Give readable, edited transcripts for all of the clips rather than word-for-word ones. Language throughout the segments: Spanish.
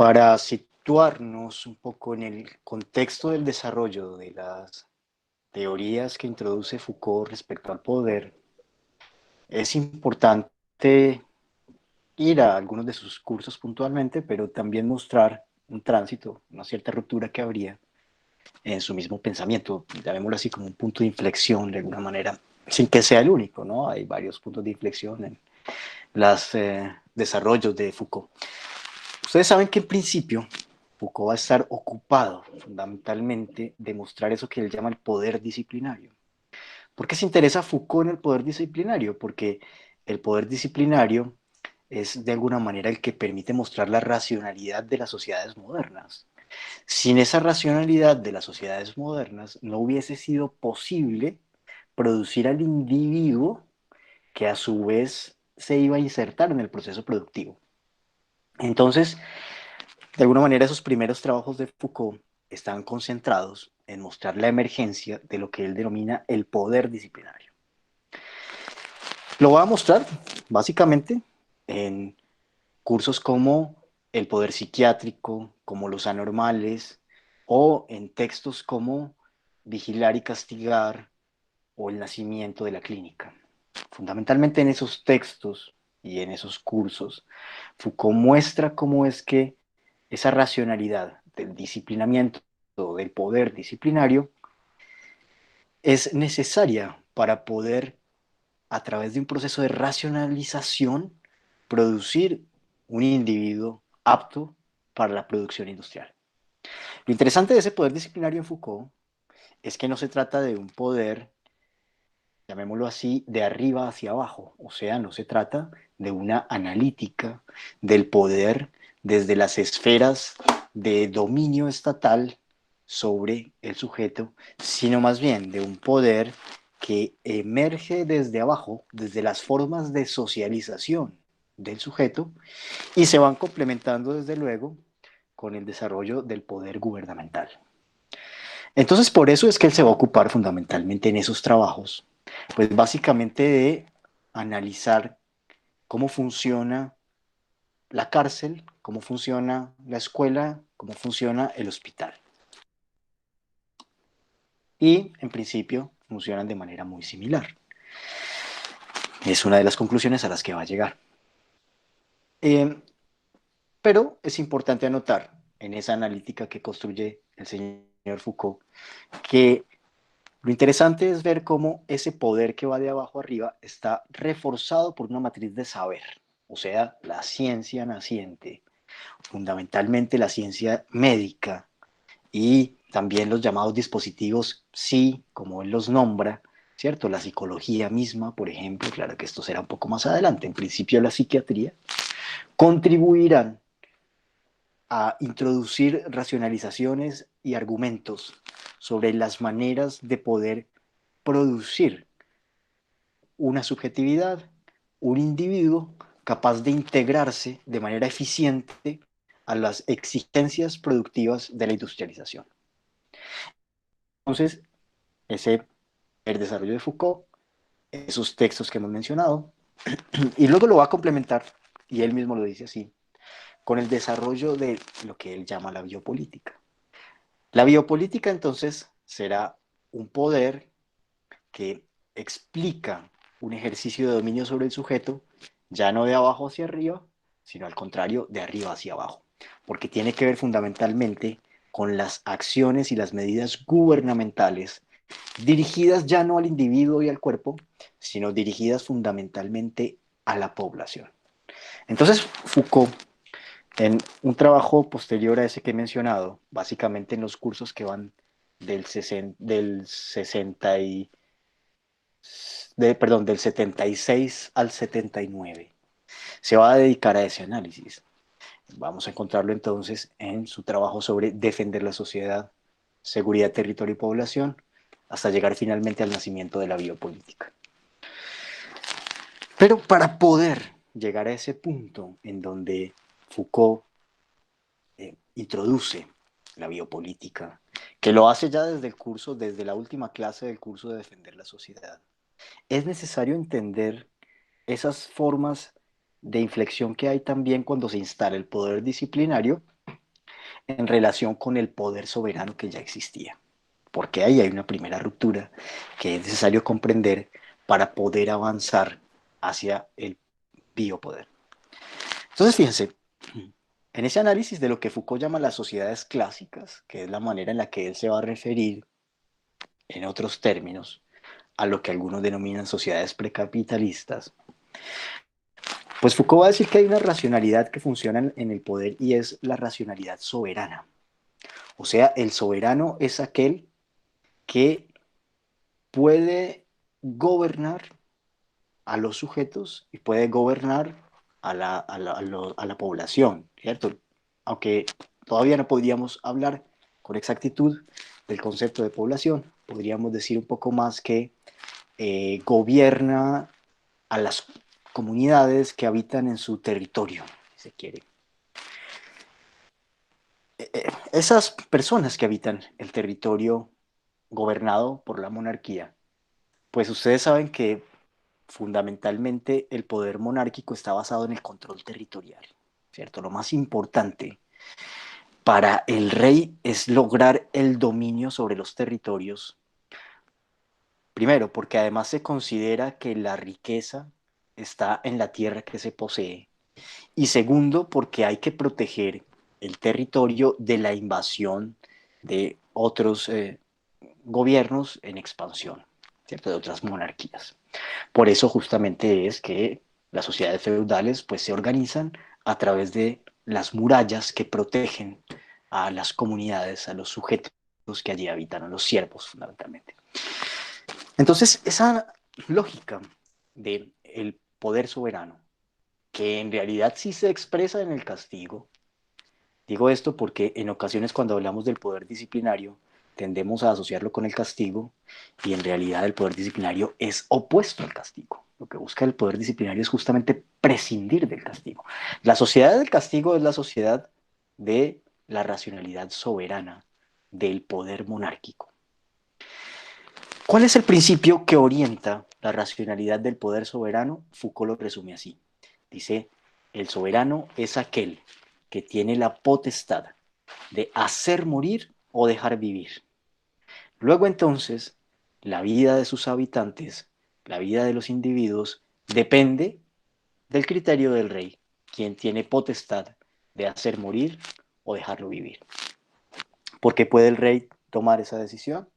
Para situarnos un poco en el contexto del desarrollo de las teorías que introduce Foucault respecto al poder, es importante ir a algunos de sus cursos puntualmente, pero también mostrar un tránsito, una cierta ruptura que habría en su mismo pensamiento, llamémoslo así como un punto de inflexión de alguna manera, sin que sea el único, ¿no? Hay varios puntos de inflexión en los desarrollos de Foucault. Ustedes saben que en principio Foucault va a estar ocupado fundamentalmente de mostrar eso que él llama el poder disciplinario. ¿Por qué se interesa Foucault en el poder disciplinario? Porque el poder disciplinario es de alguna manera el que permite mostrar la racionalidad de las sociedades modernas. Sin esa racionalidad de las sociedades modernas no hubiese sido posible producir al individuo que a su vez se iba a insertar en el proceso productivo. Entonces, de alguna manera, esos primeros trabajos de Foucault estaban concentrados en mostrar la emergencia de lo que él denomina el poder disciplinario. Lo va a mostrar básicamente en cursos como el poder psiquiátrico, como los anormales, o en textos como Vigilar y castigar o El nacimiento de la clínica. Fundamentalmente en esos textos y en esos cursos, Foucault muestra cómo es que esa racionalidad del disciplinamiento, del poder disciplinario, es necesaria para poder, a través de un proceso de racionalización, producir un individuo apto para la producción industrial. Lo interesante de ese poder disciplinario en Foucault es que no se trata de un poder, llamémoslo así, de arriba hacia abajo, o sea, no se trata de una analítica del poder desde las esferas de dominio estatal sobre el sujeto, sino más bien de un poder que emerge desde abajo, desde las formas de socialización del sujeto, y se van complementando desde luego con el desarrollo del poder gubernamental. Entonces, por eso es que él se va a ocupar fundamentalmente en esos trabajos, pues básicamente de analizar cómo funciona la cárcel, cómo funciona la escuela, cómo funciona el hospital. Y, en principio, funcionan de manera muy similar. Es una de las conclusiones a las que va a llegar. Pero es importante anotar en esa analítica que construye el señor Foucault que lo interesante es ver cómo ese poder que va de abajo arriba está reforzado por una matriz de saber, o sea, la ciencia naciente, fundamentalmente la ciencia médica y también los llamados dispositivos sí, como él los nombra, ¿cierto? La psicología misma, por ejemplo, claro que esto será un poco más adelante, en principio la psiquiatría, contribuirán a introducir racionalizaciones y argumentos sobre las maneras de poder producir una subjetividad, un individuo capaz de integrarse de manera eficiente a las exigencias productivas de la industrialización. Entonces, ese el desarrollo de Foucault, esos textos que hemos mencionado, y luego lo va a complementar, y él mismo lo dice así, con el desarrollo de lo que él llama la biopolítica. La biopolítica entonces será un poder que explica un ejercicio de dominio sobre el sujeto, ya no de abajo hacia arriba, sino al contrario, de arriba hacia abajo, porque tiene que ver fundamentalmente con las acciones y las medidas gubernamentales dirigidas ya no al individuo y al cuerpo, sino dirigidas fundamentalmente a la población. Entonces, Foucault, en un trabajo posterior a ese que he mencionado, básicamente en los cursos que van del 60 y del 76 al 79. Se va a dedicar a ese análisis. Vamos a encontrarlo entonces en su trabajo sobre defender la sociedad, seguridad, territorio y población, hasta llegar finalmente al nacimiento de la biopolítica. Pero para poder llegar a ese punto en donde Foucault introduce la biopolítica, que lo hace ya desde el curso, desde la última clase del curso de defender la sociedad, es necesario entender esas formas de inflexión que hay también cuando se instala el poder disciplinario en relación con el poder soberano que ya existía. Porque ahí hay una primera ruptura que es necesario comprender para poder avanzar hacia el biopoder. Entonces, fíjense, en ese análisis de lo que Foucault llama las sociedades clásicas, que es la manera en la que él se va a referir, en otros términos, a lo que algunos denominan sociedades precapitalistas, pues Foucault va a decir que hay una racionalidad que funciona en el poder y es la racionalidad soberana. O sea, el soberano es aquel que puede gobernar a los sujetos y puede gobernar a la población, ¿cierto? Aunque todavía no podríamos hablar con exactitud del concepto de población, podríamos decir un poco más que gobierna a las comunidades que habitan en su territorio, si se quiere. Esas personas que habitan el territorio gobernado por la monarquía, pues ustedes saben que fundamentalmente el poder monárquico está basado en el control territorial, ¿cierto? Lo más importante para el rey es lograr el dominio sobre los territorios. Primero, porque además se considera que la riqueza está en la tierra que se posee. Y segundo, porque hay que proteger el territorio de la invasión de otros gobiernos en expansión, ¿cierto? De otras monarquías. Por eso justamente es que las sociedades feudales pues se organizan a través de las murallas que protegen a las comunidades, a los sujetos que allí habitan, a los siervos fundamentalmente. Entonces, esa lógica del poder soberano, que en realidad sí se expresa en el castigo, digo esto porque en ocasiones cuando hablamos del poder disciplinario tendemos a asociarlo con el castigo y en realidad el poder disciplinario es opuesto al castigo. Lo que busca el poder disciplinario es justamente prescindir del castigo. La sociedad del castigo es la sociedad de la racionalidad soberana, del poder monárquico. ¿Cuál es el principio que orienta la racionalidad del poder soberano? Foucault lo resume así. Dice, el soberano es aquel que tiene la potestad de hacer morir o dejar vivir. Luego entonces, la vida de sus habitantes, la vida de los individuos, depende del criterio del rey, quien tiene potestad de hacer morir o dejarlo vivir. ¿Por qué puede el rey tomar esa decisión?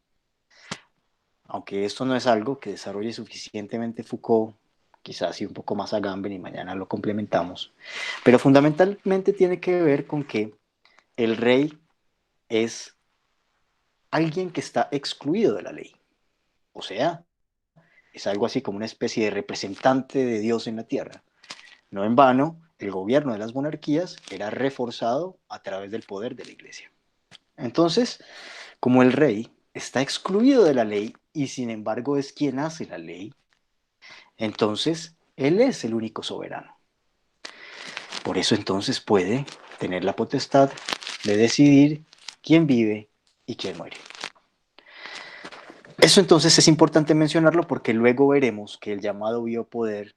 Aunque esto no es algo que desarrolle suficientemente Foucault, quizás así un poco más Agamben y mañana lo complementamos, pero fundamentalmente tiene que ver con que el rey es alguien que está excluido de la ley. O sea, es algo así como una especie de representante de Dios en la tierra. No en vano, el gobierno de las monarquías era reforzado a través del poder de la iglesia. Entonces, como el rey está excluido de la ley y sin embargo es quien hace la ley, entonces él es el único soberano. Por eso entonces puede tener la potestad de decidir quién vive y quién muere. Eso entonces es importante mencionarlo porque luego veremos que el llamado biopoder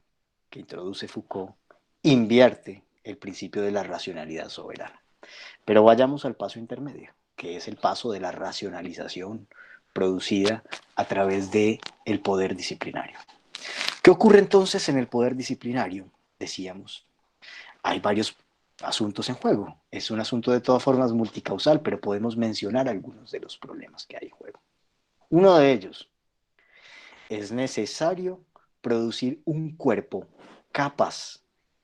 que introduce Foucault invierte el principio de la racionalidad soberana. Pero vayamos al paso intermedio, que es el paso de la racionalización producida a través del poder disciplinario. ¿Qué ocurre entonces en el poder disciplinario? Decíamos, hay varios asuntos en juego. Es un asunto de todas formas multicausal, pero podemos mencionar algunos de los problemas que hay en juego. Uno de ellos, es necesario producir un cuerpo capaz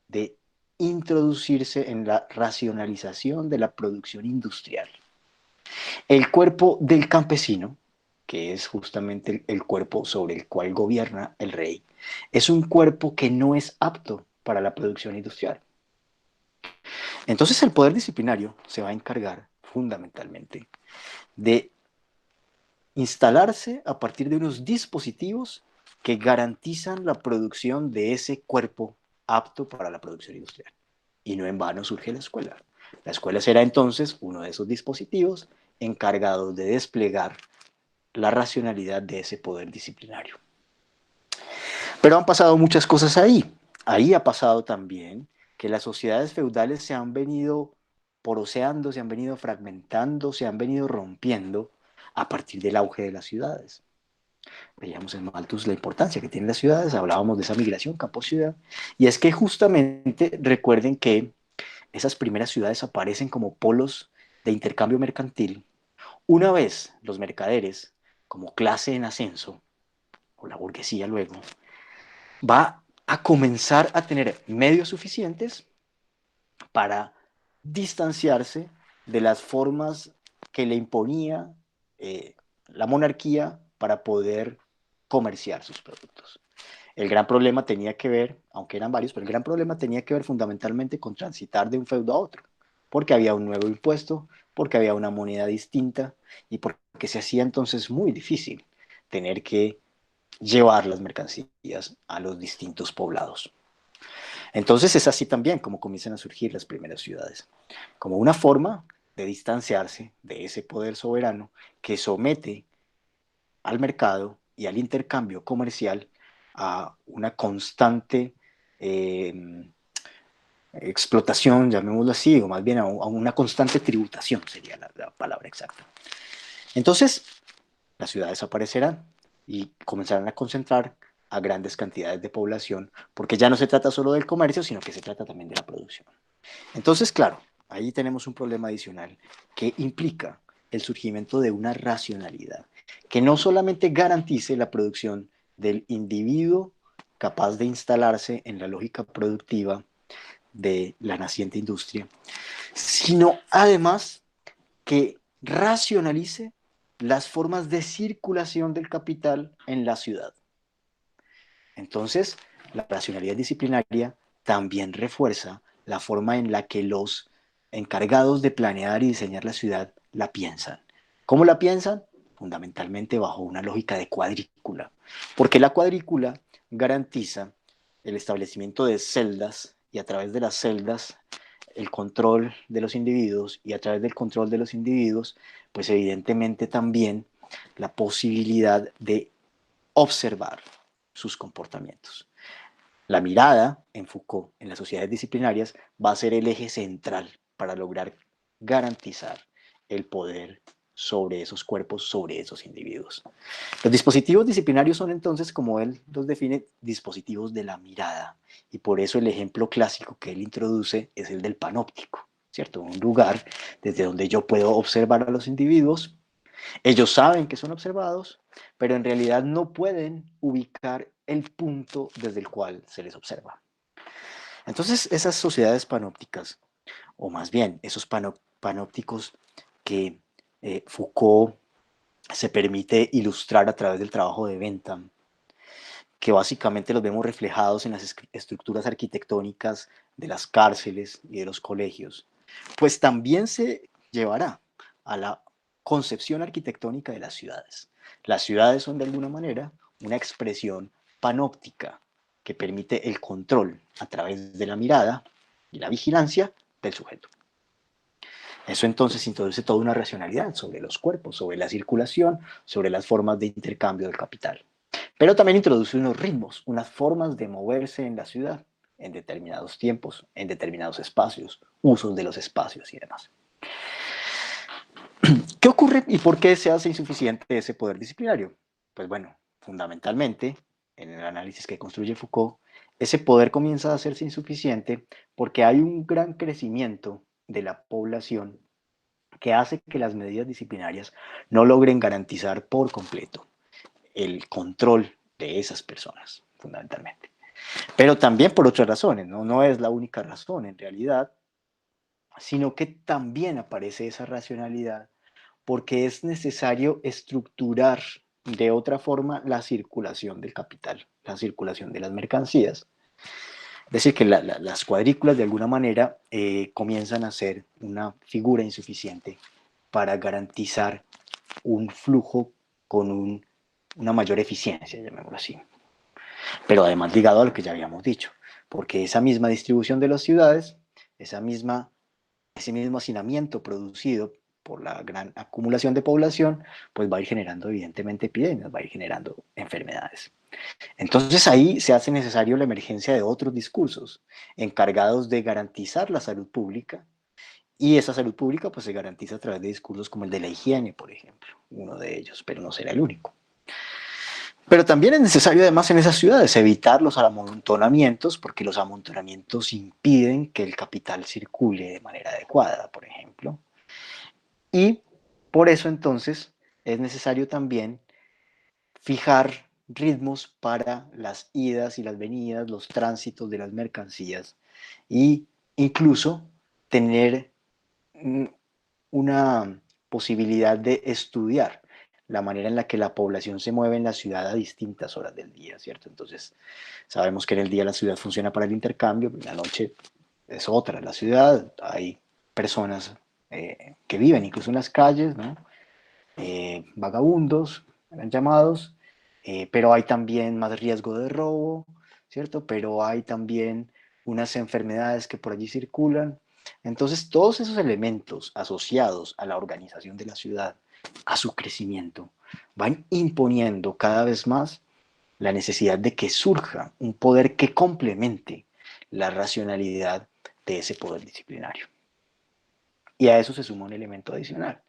de introducirse en la racionalización de la producción industrial. El cuerpo del campesino, que es justamente el cuerpo sobre el cual gobierna el rey, es un cuerpo que no es apto para la producción industrial. Entonces el poder disciplinario se va a encargar fundamentalmente de instalarse a partir de unos dispositivos que garantizan la producción de ese cuerpo apto para la producción industrial. Y no en vano surge la escuela. La escuela será entonces uno de esos dispositivos encargados de desplegar la racionalidad de ese poder disciplinario. Pero han pasado muchas cosas ahí. Ahí ha pasado también que las sociedades feudales se han venido poroseando, se han venido fragmentando, se han venido rompiendo a partir del auge de las ciudades. Veíamos en Malthus la importancia que tienen las ciudades, hablábamos de esa migración campo-ciudad, y es que justamente recuerden que esas primeras ciudades aparecen como polos de intercambio mercantil. Una vez los mercaderes, como clase en ascenso, o la burguesía luego, va a comenzar a tener medios suficientes para distanciarse de las formas que le imponía la monarquía para poder comerciar sus productos. El gran problema tenía que ver, aunque eran varios, pero el gran problema tenía que ver fundamentalmente con transitar de un feudo a otro, porque había un nuevo impuesto, porque había una moneda distinta y porque se hacía entonces muy difícil tener que llevar las mercancías a los distintos poblados. Entonces es así también como comienzan a surgir las primeras ciudades, como una forma de distanciarse de ese poder soberano que somete al mercado y al intercambio comercial a una constante eh, explotación, llamémoslo así, o más bien a una constante tributación sería la palabra exacta. Entonces, las ciudades aparecerán y comenzarán a concentrar a grandes cantidades de población, porque ya no se trata solo del comercio, sino que se trata también de la producción. Entonces, claro, ahí tenemos un problema adicional que implica el surgimiento de una racionalidad que no solamente garantice la producción del individuo capaz de instalarse en la lógica productiva de la naciente industria, sino además que racionalice las formas de circulación del capital en la ciudad. Entonces, la racionalidad disciplinaria también refuerza la forma en la que los encargados de planear y diseñar la ciudad la piensan. ¿Cómo la piensan? Fundamentalmente bajo una lógica de cuadrícula, porque la cuadrícula garantiza el establecimiento de celdas y a través de las celdas el control de los individuos y a través del control de los individuos, pues evidentemente también la posibilidad de observar sus comportamientos. La mirada en Foucault, en las sociedades disciplinarias, va a ser el eje central para lograr garantizar el poder sobre esos cuerpos, sobre esos individuos. Los dispositivos disciplinarios son entonces, como él los define, dispositivos de la mirada. Y por eso el ejemplo clásico que él introduce es el del panóptico, ¿cierto? Un lugar desde donde yo puedo observar a los individuos. Ellos saben que son observados, pero en realidad no pueden ubicar el punto desde el cual se les observa. Entonces, esas sociedades panópticas, o más bien esos panópticos que Foucault se permite ilustrar a través del trabajo de Bentham, que básicamente los vemos reflejados en las estructuras arquitectónicas de las cárceles y de los colegios, pues también se llevará a la concepción arquitectónica de las ciudades. Las ciudades son de alguna manera una expresión panóptica que permite el control a través de la mirada y la vigilancia del sujeto. Eso entonces introduce toda una racionalidad sobre los cuerpos, sobre la circulación, sobre las formas de intercambio del capital. Pero también introduce unos ritmos, unas formas de moverse en la ciudad, en determinados tiempos, en determinados espacios, usos de los espacios y demás. ¿Qué ocurre y por qué se hace insuficiente ese poder disciplinario? Pues bueno, fundamentalmente, en el análisis que construye Foucault, ese poder comienza a hacerse insuficiente porque hay un gran crecimiento de la población que hace que las medidas disciplinarias no logren garantizar por completo el control de esas personas, fundamentalmente. Pero también por otras razones, ¿no? No es la única razón en realidad, sino que también aparece esa racionalidad porque es necesario estructurar de otra forma la circulación del capital, la circulación de las mercancías. Es decir, que las cuadrículas de alguna manera comienzan a ser una figura insuficiente para garantizar un flujo con una mayor eficiencia, llamémoslo así. Pero además ligado a lo que ya habíamos dicho, porque esa misma distribución de las ciudades, ese mismo hacinamiento producido por la gran acumulación de población, pues va a ir generando evidentemente epidemias, va a ir generando enfermedades. Entonces ahí se hace necesario la emergencia de otros discursos encargados de garantizar la salud pública Y esa salud pública pues se garantiza a través de discursos como el de la higiene, por ejemplo, uno de ellos, pero no será el único. Pero también es necesario además en esas ciudades evitar los amontonamientos, porque los amontonamientos impiden que el capital circule de manera adecuada, por ejemplo. Y por eso entonces es necesario también fijar ritmos para las idas y las venidas, los tránsitos de las mercancías y incluso tener una posibilidad de estudiar la manera en la que la población se mueve en la ciudad a distintas horas del día, ¿cierto? Entonces, sabemos que en el día la ciudad funciona para el intercambio, en la noche es otra la ciudad, hay personas que viven incluso en las calles, ¿no? Vagabundos, eran llamados, pero hay también más riesgo de robo, ¿cierto? Pero hay también unas enfermedades que por allí circulan. Entonces, todos esos elementos asociados a la organización de la ciudad, a su crecimiento, van imponiendo cada vez más la necesidad de que surja un poder que complemente la racionalidad de ese poder disciplinario. Y a eso se suma un elemento adicional.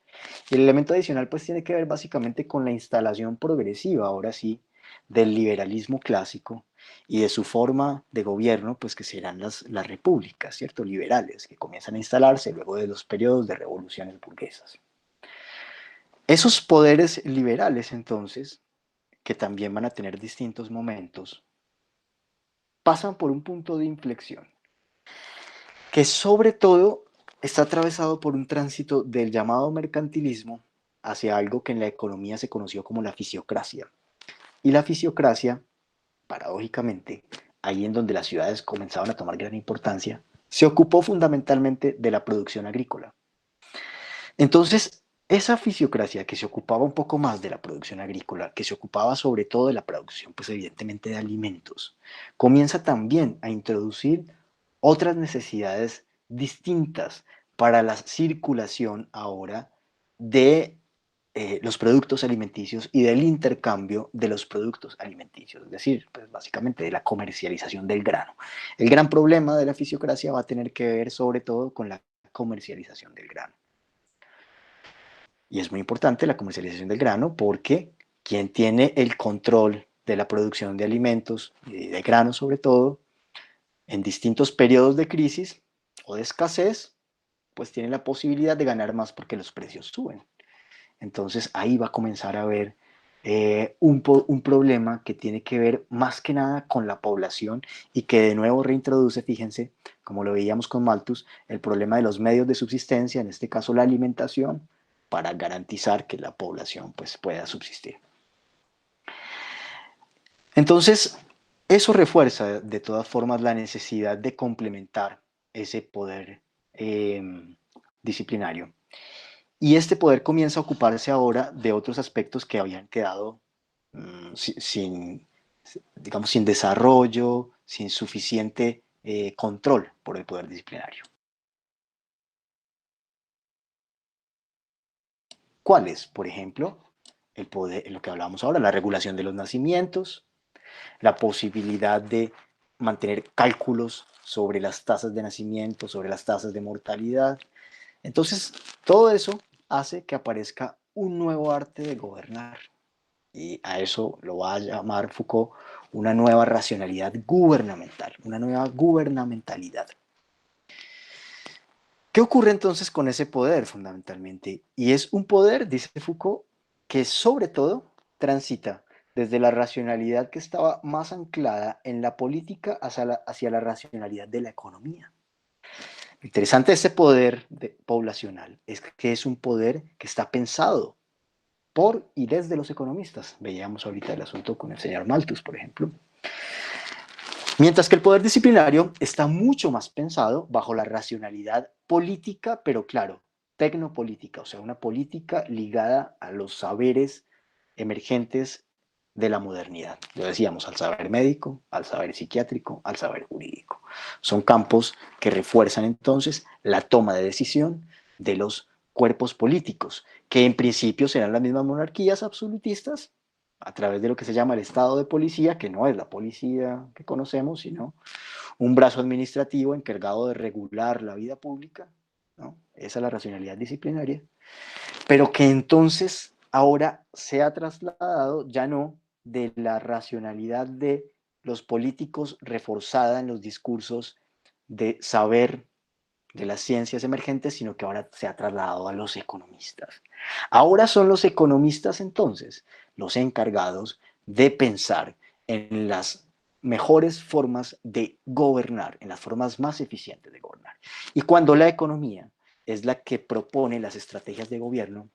Y el elemento adicional pues tiene que ver básicamente con la instalación progresiva, ahora sí, del liberalismo clásico y de su forma de gobierno, pues que serán las repúblicas, ¿cierto? Liberales, que comienzan a instalarse luego de los periodos de revoluciones burguesas. Esos poderes liberales, entonces, que también van a tener distintos momentos, pasan por un punto de inflexión, que sobre todo está atravesado por un tránsito del llamado mercantilismo hacia algo que en la economía se conoció como la fisiocracia. Y la fisiocracia, paradójicamente, ahí en donde las ciudades comenzaban a tomar gran importancia, se ocupó fundamentalmente de la producción agrícola. Entonces, esa fisiocracia que se ocupaba un poco más de la producción agrícola, que se ocupaba sobre todo de la producción, pues evidentemente de alimentos, comienza también a introducir otras necesidades distintas para la circulación ahora de los productos alimenticios y del intercambio de los productos alimenticios, es decir, pues básicamente de la comercialización del grano. El gran problema de la fisiocracia va a tener que ver sobre todo con la comercialización del grano. Y es muy importante la comercialización del grano porque quien tiene el control de la producción de alimentos y de grano sobre todo, en distintos periodos de crisis o de escasez, pues tiene la posibilidad de ganar más porque los precios suben. Entonces ahí va a comenzar a haber un problema que tiene que ver más que nada con la población y que de nuevo reintroduce, fíjense, como lo veíamos con Malthus, el problema de los medios de subsistencia, en este caso la alimentación, para garantizar que la población pues, pueda subsistir. Entonces, eso refuerza de todas formas la necesidad de complementar ese poder disciplinario. Y este poder comienza a ocuparse ahora de otros aspectos que habían quedado sin, digamos, sin desarrollo, sin suficiente control por el poder disciplinario. ¿Cuáles? Por ejemplo, el poder, lo que hablábamos ahora, la regulación de los nacimientos, la posibilidad de mantener cálculos sobre las tasas de nacimiento, sobre las tasas de mortalidad. Entonces, todo eso hace que aparezca un nuevo arte de gobernar. Y a eso lo va a llamar Foucault una nueva racionalidad gubernamental, una nueva gubernamentalidad. ¿Qué ocurre entonces con ese poder fundamentalmente? Y es un poder, dice Foucault, que sobre todo transita desde la racionalidad que estaba más anclada en la política hacia la racionalidad de la economía. Lo interesante de este poder poblacional es que es un poder que está pensado por y desde los economistas. Veíamos ahorita el asunto con el señor Malthus, por ejemplo. Mientras que el poder disciplinario está mucho más pensado bajo la racionalidad política, pero claro, tecnopolítica, o sea, una política ligada a los saberes emergentes de la modernidad. Lo decíamos, al saber médico, al saber psiquiátrico, al saber jurídico. Son campos que refuerzan entonces la toma de decisión de los cuerpos políticos, que en principio serán las mismas monarquías absolutistas, a través de lo que se llama el estado de policía, que no es la policía que conocemos, sino un brazo administrativo encargado de regular la vida pública, ¿no? esa es la racionalidad disciplinaria, pero que entonces ahora se ha trasladado ya no de la racionalidad de los políticos reforzada en los discursos de saber de las ciencias emergentes, sino que ahora se ha trasladado a los economistas. Ahora son los economistas entonces los encargados de pensar en las mejores formas de gobernar, en las formas más eficientes de gobernar. Y cuando la economía es la que propone las estrategias de gobierno,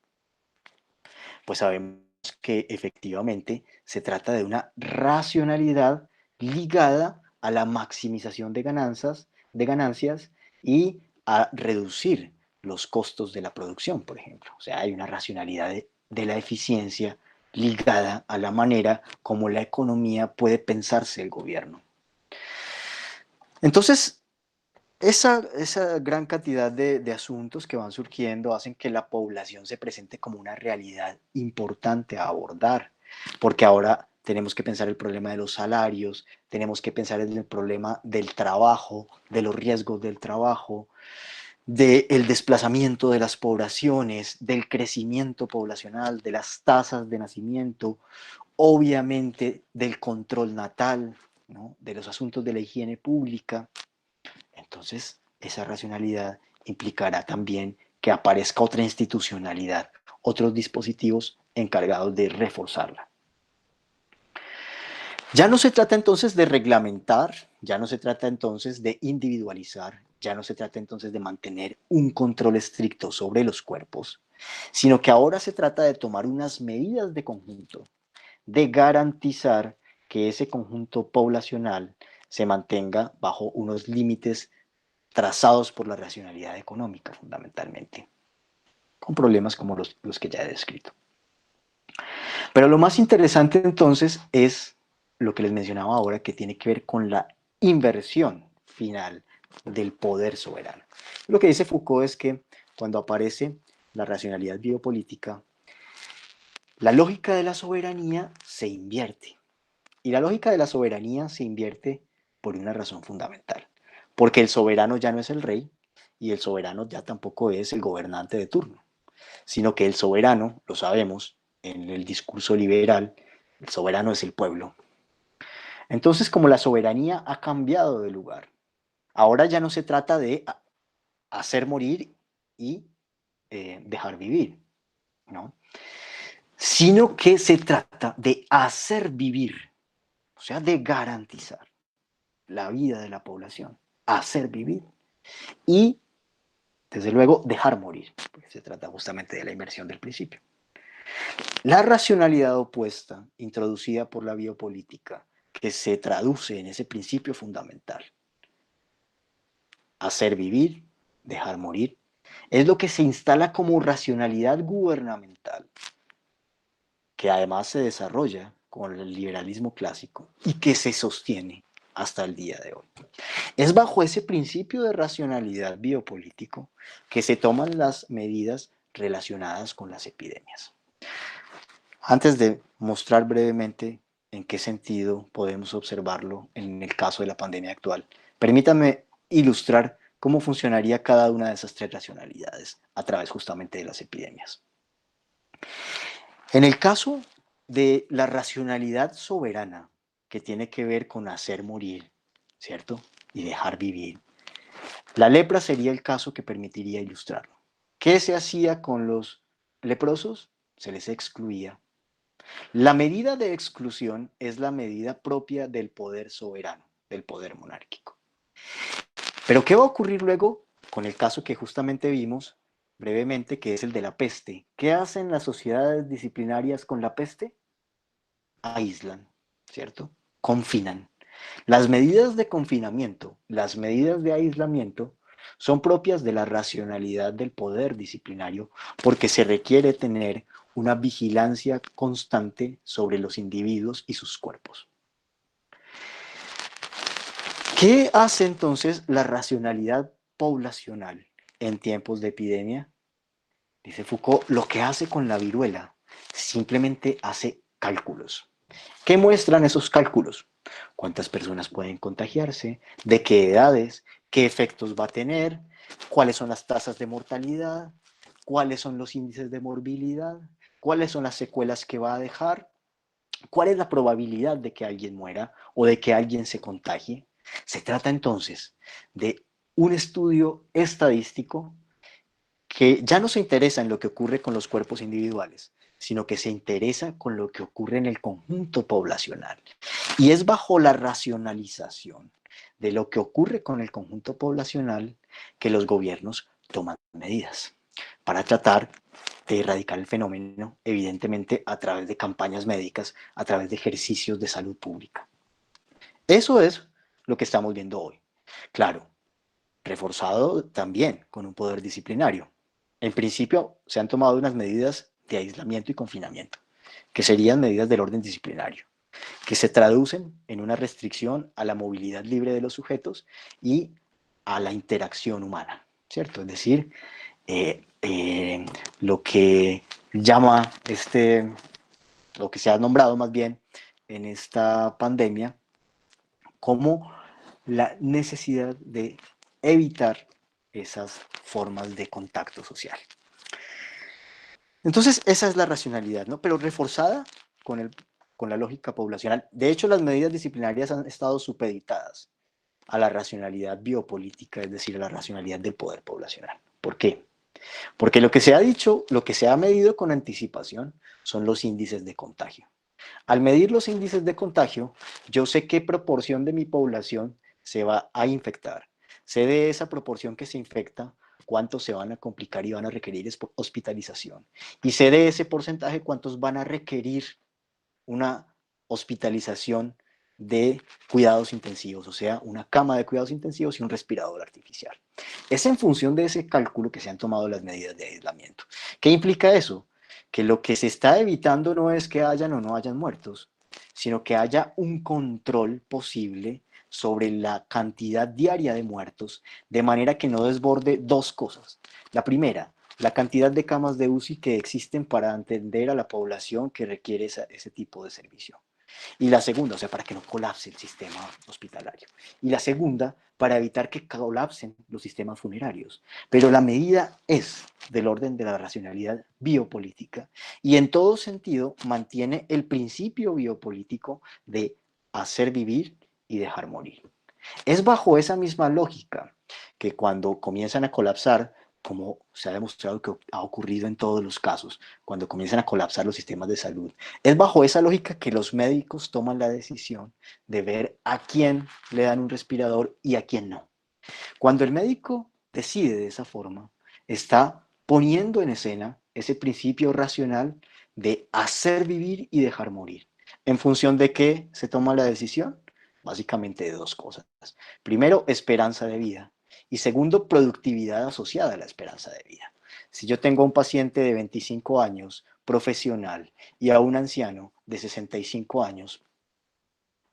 pues sabemos que efectivamente se trata de una racionalidad ligada a la maximización de ganancias y a reducir los costos de la producción, por ejemplo. O sea, hay una racionalidad de la eficiencia ligada a la manera como la economía puede pensarse el gobierno. Entonces, esa gran cantidad de asuntos que van surgiendo hacen que la población se presente como una realidad importante a abordar, porque ahora tenemos que pensar el problema de los salarios, tenemos que pensar en el problema del trabajo, de los riesgos del trabajo, del desplazamiento de las poblaciones, del crecimiento poblacional, de las tasas de nacimiento, obviamente del control natal, ¿no? De los asuntos de la higiene pública. Entonces, esa racionalidad implicará también que aparezca otra institucionalidad, otros dispositivos encargados de reforzarla. Ya no se trata entonces de reglamentar, ya no se trata entonces de individualizar, ya no se trata entonces de mantener un control estricto sobre los cuerpos, sino que ahora se trata de tomar unas medidas de conjunto, de garantizar que ese conjunto poblacional se mantenga bajo unos límites trazados por la racionalidad económica fundamentalmente, con problemas como los que ya he descrito. Pero lo más interesante entonces es lo que les mencionaba ahora, que tiene que ver con la inversión final del poder soberano. Lo que dice Foucault es que cuando aparece la racionalidad biopolítica, la lógica de la soberanía se invierte. Y la lógica de la soberanía se invierte por una razón fundamental, porque el soberano ya no es el rey y el soberano ya tampoco es el gobernante de turno, sino que el soberano, lo sabemos, en el discurso liberal, el soberano es el pueblo. Entonces, como la soberanía ha cambiado de lugar, ahora ya no se trata de hacer morir y dejar vivir, ¿no? Sino que se trata de hacer vivir, o sea, de garantizar la vida de la población, hacer vivir y, desde luego, dejar morir, porque se trata justamente de la inversión del principio. La racionalidad opuesta, introducida por la biopolítica, que se traduce en ese principio fundamental, hacer vivir, dejar morir, es lo que se instala como racionalidad gubernamental, que además se desarrolla con el liberalismo clásico y que se sostiene hasta el día de hoy. Es bajo ese principio de racionalidad biopolítico que se toman las medidas relacionadas con las epidemias. Antes de mostrar brevemente en qué sentido podemos observarlo en el caso de la pandemia actual, permítanme ilustrar cómo funcionaría cada una de esas tres racionalidades a través justamente de las epidemias. En el caso de la racionalidad soberana, que tiene que ver con hacer morir, ¿cierto? Y dejar vivir. La lepra sería el caso que permitiría ilustrarlo. ¿Qué se hacía con los leprosos? Se les excluía. La medida de exclusión es la medida propia del poder soberano, del poder monárquico. Pero ¿qué va a ocurrir luego con el caso que justamente vimos brevemente, que es el de la peste? ¿Qué hacen las sociedades disciplinarias con la peste? Aíslan, ¿cierto? Confinan. Las medidas de confinamiento, las medidas de aislamiento, son propias de la racionalidad del poder disciplinario porque se requiere tener una vigilancia constante sobre los individuos y sus cuerpos. ¿Qué hace entonces la racionalidad poblacional en tiempos de epidemia? Dice Foucault, lo que hace con la viruela, simplemente hace cálculos. ¿Qué muestran esos cálculos? ¿Cuántas personas pueden contagiarse? ¿De qué edades? ¿Qué efectos va a tener? cuáles son las tasas de mortalidad, cuáles son los índices de morbilidad, cuáles son las secuelas que va a dejar, cuál es la probabilidad de que alguien muera o de que alguien se contagie. Se trata entonces de un estudio estadístico que ya no se interesa en lo que ocurre con los cuerpos individuales, sino que se interesa con lo que ocurre en el conjunto poblacional. Y es bajo la racionalización de lo que ocurre con el conjunto poblacional que los gobiernos toman medidas para tratar de erradicar el fenómeno, evidentemente a través de campañas médicas, a través de ejercicios de salud pública. Eso es lo que estamos viendo hoy. Claro, reforzado también con un poder disciplinario. En principio, se han tomado unas medidas de aislamiento y confinamiento, que serían medidas del orden disciplinario, que se traducen en una restricción a la movilidad libre de los sujetos y a la interacción humana, ¿cierto? Es decir, lo que llama lo que se ha nombrado más bien en esta pandemia como la necesidad de evitar esas formas de contacto social. Entonces, esa es la racionalidad, ¿no? Pero reforzada con la lógica poblacional. De hecho, las medidas disciplinarias han estado supeditadas a la racionalidad biopolítica, es decir, a la racionalidad del poder poblacional. ¿Por qué? Porque lo que se ha dicho, lo que se ha medido con anticipación son los índices de contagio. Al medir los índices de contagio, yo sé qué proporción de mi población se va a infectar. Sé de esa proporción que se infecta cuántos se van a complicar y van a requerir hospitalización. Y sé de ese porcentaje cuántos van a requerir una hospitalización de cuidados intensivos, o sea, una cama de cuidados intensivos y un respirador artificial. Es en función de ese cálculo que se han tomado las medidas de aislamiento. ¿Qué implica eso? Que lo que se está evitando no es que hayan o no hayan muertos, sino que haya un control posible sobre la cantidad diaria de muertos, de manera que no desborde dos cosas. La primera, la cantidad de camas de UCI que existen para atender a la población que requiere ese tipo de servicio. Y la segunda, o sea, para que no colapse el sistema hospitalario. Y la segunda, para evitar que colapsen los sistemas funerarios. Pero la medida es del orden de la racionalidad biopolítica y en todo sentido mantiene el principio biopolítico de hacer vivir y dejar morir. Es bajo esa misma lógica que cuando comienzan a colapsar, como se ha demostrado que ha ocurrido en todos los casos, cuando comienzan a colapsar los sistemas de salud, es bajo esa lógica que los médicos toman la decisión de ver a quién le dan un respirador y a quién no. Cuando el médico decide de esa forma, está poniendo en escena ese principio racional de hacer vivir y dejar morir. ¿En función de qué se toma la decisión? Básicamente de dos cosas. Primero, esperanza de vida. Y segundo, productividad asociada a la esperanza de vida. Si yo tengo a un paciente de 25 años, profesional, y a un anciano de 65 años,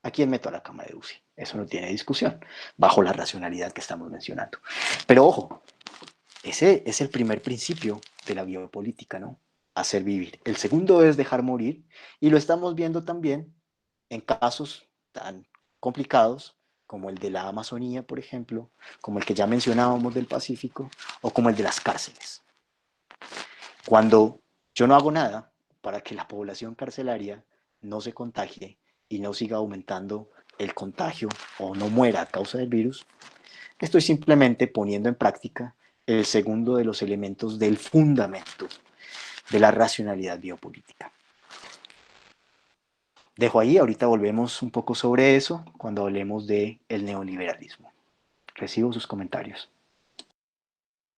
¿a quién meto a la cama de UCI? Eso no tiene discusión, bajo la racionalidad que estamos mencionando. Pero ojo, ese es el primer principio de la biopolítica, ¿no? Hacer vivir. El segundo es dejar morir, y lo estamos viendo también en casos tan complicados como el de la Amazonía, por ejemplo, como el que ya mencionábamos del Pacífico, o como el de las cárceles. Cuando yo no hago nada para que la población carcelaria no se contagie y no siga aumentando el contagio o no muera a causa del virus, estoy simplemente poniendo en práctica el segundo de los elementos del fundamento de la racionalidad biopolítica. Dejo ahí, ahorita volvemos un poco sobre eso cuando hablemos del neoliberalismo. Recibo sus comentarios.